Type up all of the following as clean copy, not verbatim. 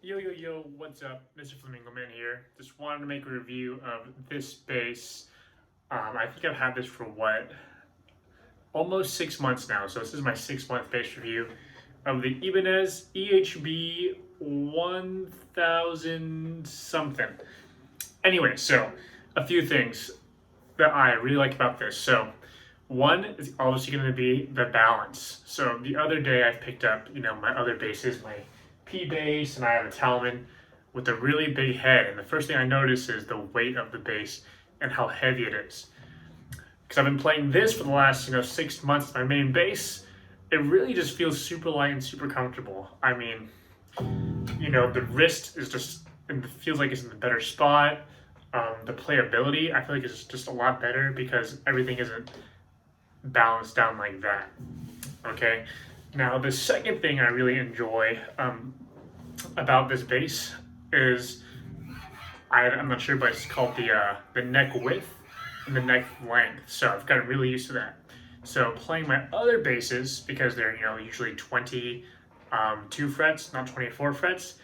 Yo, what's up? Mr. Flamingo Man here. Just wanted to make a review of this bass. I think I've had this for almost 6 months now. So this is my 6 month bass review of the Ibanez EHB1000 something. Anyway, so a few things that I really like about this. So one is obviously going to be the balance. So the other day I picked up, my other basses, my P bass, and I have a Talman with a really big head. And the first thing I notice is the weight of the bass and how heavy it is. Because I've been playing this for the last 6 months, my main bass. It really just feels super light and super comfortable. I mean, the wrist is just, it feels like it's in the better spot. The playability, I feel like it's just a lot better because everything isn't balanced down like that. Okay. Now, the second thing I really enjoy about this bass is, I'm not sure, but it's called the neck width and the neck length. So I've gotten really used to that. So playing my other basses, because they're usually 22 frets, not 24 frets,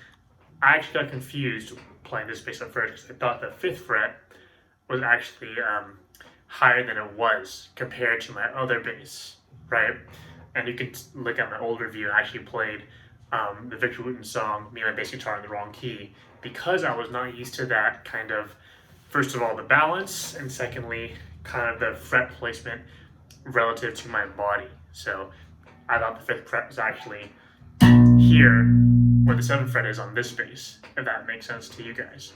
I actually got confused playing this bass at first because I thought the 5th fret was actually higher than it was compared to my other bass, right? And you can look at my old review. I actually played the Victor Wooten song, Me and My Bass Guitar, in the wrong key because I was not used to that kind of, first of all, the balance, and secondly, kind of the fret placement relative to my body. So I thought the 5th fret was actually here where the 7th fret is on this bass, if that makes sense to you guys.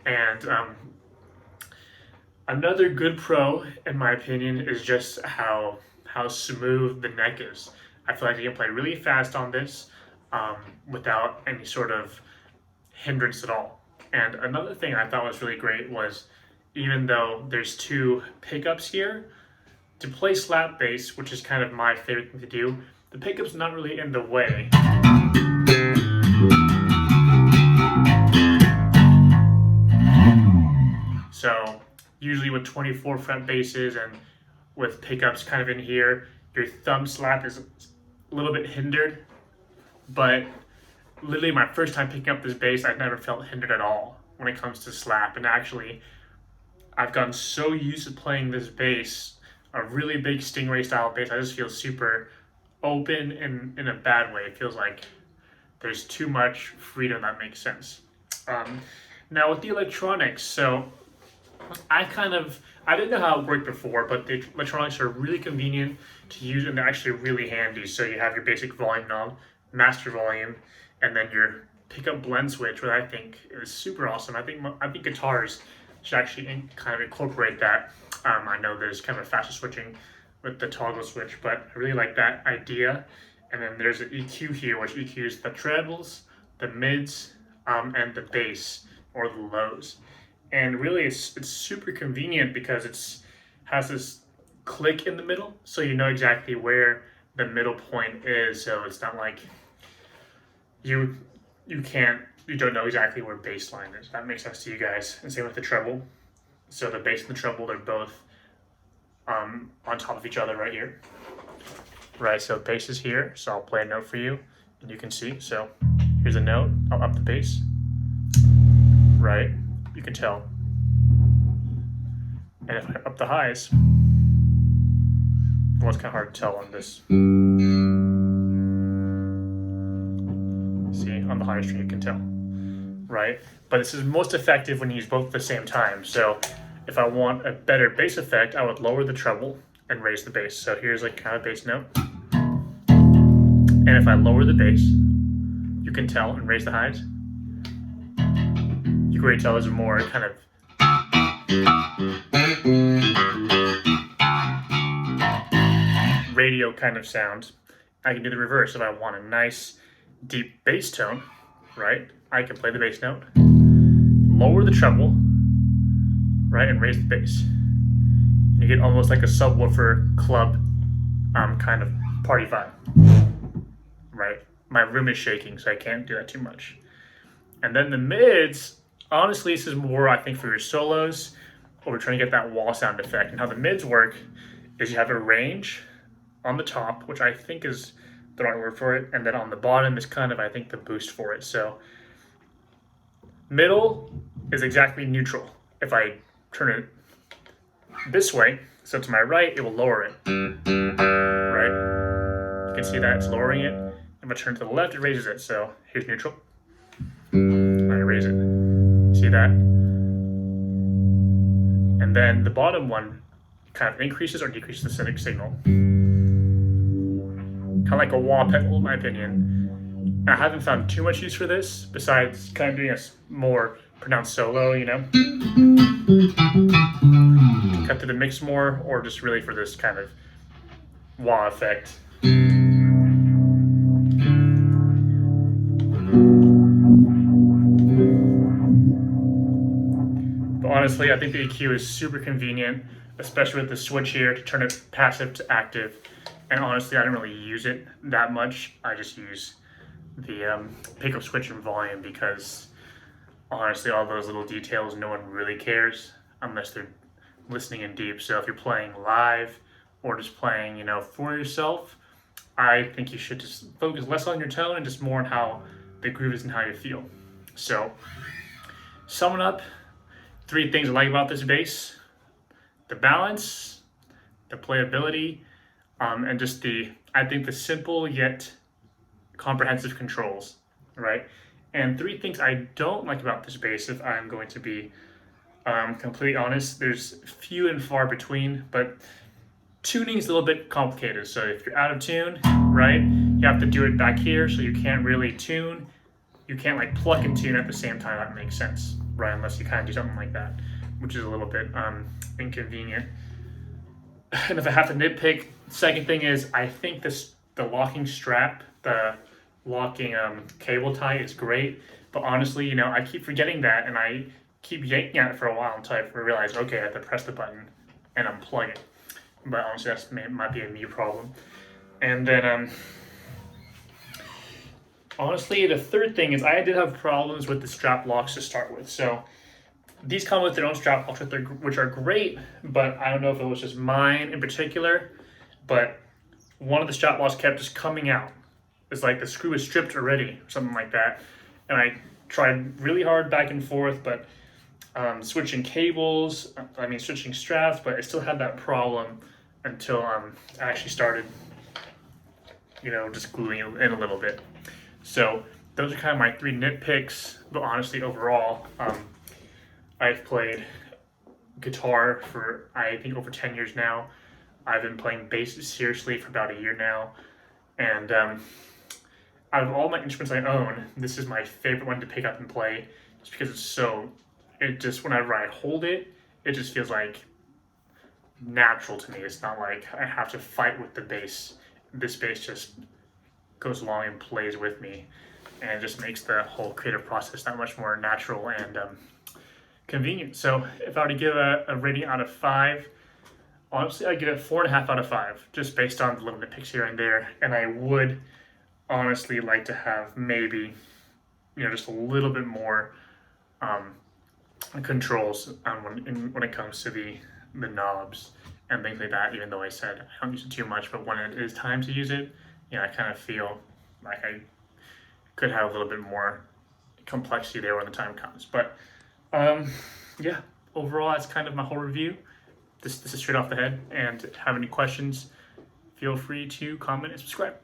And another good pro, in my opinion, is just how smooth the neck is. I feel like you can play really fast on this without any sort of hindrance at all. And another thing I thought was really great was, even though there's 2 pickups here, to play slap bass, which is kind of my favorite thing to do, the pickup's not really in the way. So usually with 24 fret basses and with pickups kind of in here, your thumb slap is a little bit hindered. But literally my first time picking up this bass, I've never felt hindered at all when it comes to slap. And actually, I've gotten so used to playing this bass, a really big Stingray style bass, I just feel super open in a bad way. It feels like there's too much freedom, that makes sense. Now with the electronics, so I didn't know how it worked before, but the electronics are really convenient to use and they're actually really handy. So you have your basic volume knob, master volume, and then your pickup blend switch, which I think is super awesome. I think guitars should actually kind of incorporate that. I know there's kind of faster switching with the toggle switch, but I really like that idea. And then there's an EQ here, which EQs the trebles, the mids, and the bass or the lows. And really, it's super convenient because it has this click in the middle, so you know exactly where the middle point is. So it's not like you don't know exactly where bass line is. That makes sense to you guys. And same with the treble. So the bass and the treble, they're both on top of each other right here. Right, so bass is here. So I'll play a note for you, and you can see. So here's a note. I'll up the bass. Right. You can tell. And if I up the highs, well, it's kind of hard to tell on this. See, on the higher string you can tell, right? But this is most effective when you use both at the same time. So if I want a better bass effect, I would lower the treble and raise the bass. So here's like kind of bass note. And if I lower the bass, you can tell, and raise the highs, you can really tell there's a more kind of radio kind of sound. I can do the reverse. If I want a nice deep bass tone, right, I can play the bass note, lower the treble, right, and raise the bass. You get almost like a subwoofer club kind of party vibe, right? My room is shaking, so I can't do that too much. And then the mids, honestly, this is more, I think, for your solos, or we're trying to get that wall sound effect. And how the mids work is you have a range on the top, which I think is the right word for it, and then on the bottom is kind of, I think, the boost for it. So Middle is exactly neutral. If I turn it this way, so to my right, it will lower it, right? You can see that it's lowering it. If I turn to the left, it raises it. So here's neutral. I raise it. See that? And then the bottom one kind of increases or decreases the signal. Kind of like a wah pedal, in my opinion. I haven't found too much use for this, besides kind of doing a more pronounced solo, you know? Cut through the mix more, or just really for this kind of wah effect. But honestly, I think the EQ is super convenient, especially with the switch here to turn it passive to active. And honestly, I don't really use it that much. I just use the pickup switch and volume because honestly, all those little details, no one really cares unless they're listening in deep. So if you're playing live or just playing, you know, for yourself, I think you should just focus less on your tone and just more on how the groove is and how you feel. So, summing up, 3 things I like about this bass: the balance, the playability, and just I think the simple yet comprehensive controls, right? And 3 things I don't like about this bass, if I'm going to be completely honest. There's few and far between, but tuning is a little bit complicated. So if you're out of tune, right, you have to do it back here, so you can't really tune. You can't like pluck and tune at the same time. That makes sense, right? Unless you kind of do something like that, which is a little bit inconvenient. And if I have to nitpick, second thing is I think the locking strap, the locking cable tie is great, but honestly, you know, I keep forgetting that, and I keep yanking at it for a while until I realize, okay, I have to press the button and unplug it. But honestly, that might be a me problem. And then honestly, the third thing is I did have problems with the strap locks to start with. So these come with their own strap locks, which are great, but I don't know if it was just mine in particular, but one of the strap locks kept just coming out. It's like the screw is stripped already, or something like that. And I tried really hard back and forth, but switching cables, switching straps, but I still had that problem until I actually started, you know, just gluing it in a little bit. So those are kind of my 3 nitpicks, but honestly, overall, I've played guitar for, I think, over 10 years now. I've been playing bass seriously for about a year now. And out of all my instruments I own, this is my favorite one to pick up and play, just because it just, whenever I hold it, it just feels like natural to me. It's not like I have to fight with the bass. This bass just goes along and plays with me, and it just makes the whole creative process that much more natural and convenient. So if I were to give a rating out of 5, honestly, I'd give it 4.5 out of 5, just based on the little nitpicks here and there. And I would honestly like to have maybe, you know, just a little bit more controls when it comes to the knobs and things like that. Even though I said I don't use it too much, but when it is time to use it, you know, I kind of feel like I could have a little bit more complexity there when the time comes. But yeah, overall, that's kind of my whole review. This is straight off the head. And if you have any questions, feel free to comment and subscribe.